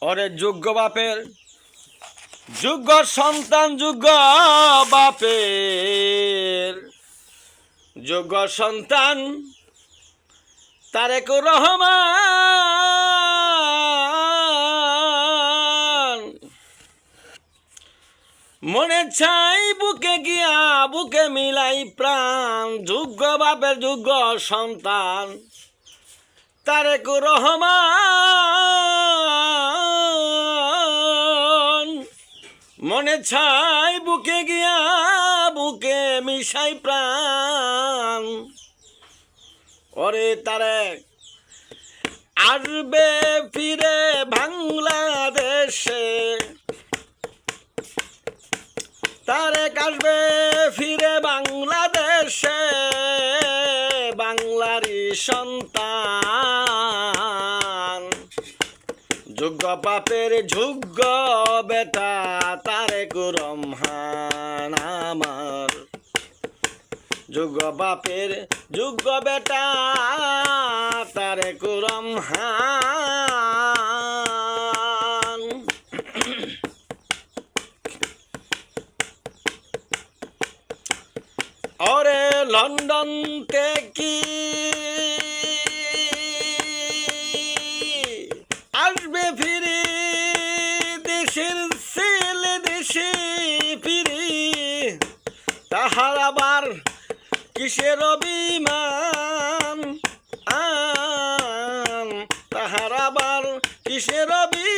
ওরে যোগ্য বাপের যোগ্য সন্তান, যোগ্য বাপের যোগ্য সন্তান তারেক রহমান। মনে চাই বুকে গিয়া বুকে মিলাই প্রাণ, যোগ্য বাপের যোগ্য সন্তান তারেক রহমান। মনে চাই বুকে গিয়া বুকে মিশাই প্রাণ। ওরে তারেক আসবে ফিরে বাংলাদেশে, তারেক আসবে ফিরে বাংলাদেশে, বাংলারই সন্তান যোগ্য বাপের যোগ্য বেটা তারেক রহমান আমার। যোগ্য বাপের যোগ্য বেটা তারেক রহমান। ওরে লন্ডন থেকে আসবে ফিরে দেশের ছেলে দেশে ফিরে, তাহার আবার কিসের অভিমান, তাহার আবার কিসের অভিমান।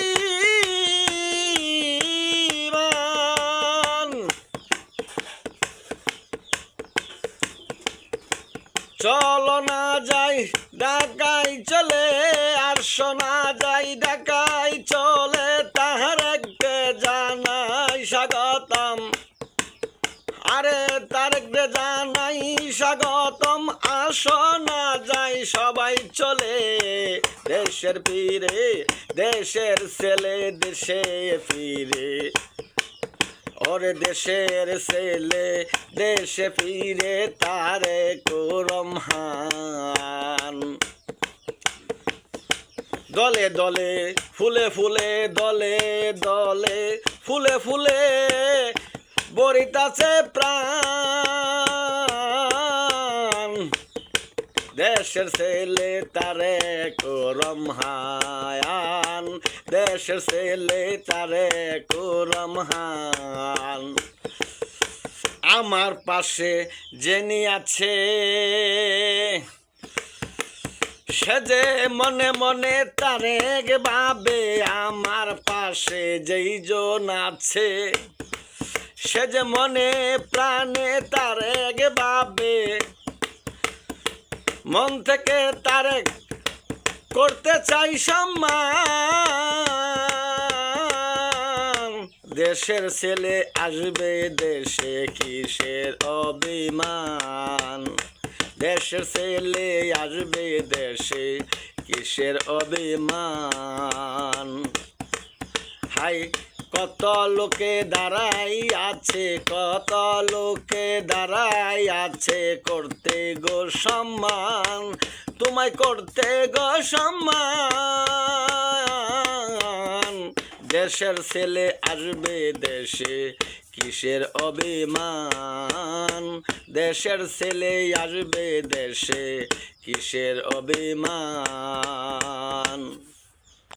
চলো না যাই ঢাকায় চলে, আর শোনা যাই ঢাকায় চলে, তাহার এককে জানাই স্বাগতম। আরে তারেককে জানাই স্বাগতম, আসো না যাই সবাই চলে দেশের ফিরে, দেশের ছেলে দেশে ফিরে। ওরে দেশের ছেলে দেশে ফিরে তারেক রহমান। দলে দলে ফুলে ফুলে দলে দলে ফুলে ফুলে বরিতাছে প্রাণ, দেশের ছেলে তারেক রহমান, দেশের ছেলে তারেক রহমান। আমার পাশে যিনি আছে সে যে মনে মনে তারেক ভাবে, আমার পাশে যেই জন আছে সে যে মনে প্রাণে তারেক ভাবে। মন থেকে তারেক করতে চাই সম্মান, দেশের ছেলে আসবে দেশে কিসের অভিমান, দেশের ছেলে আসবে দেশে কিসের অভিমান। হাই কত লোকে দাঁড়াই আছে, কত লোকে দাঁড়াই আছে করতে গো সম্মান, তোমায় করতে গো সম্মান। দেশের ছেলে আসবে দেশে কিসের অভিমান, দেশের ছেলে আসবে দেশে কিসের অভিমান।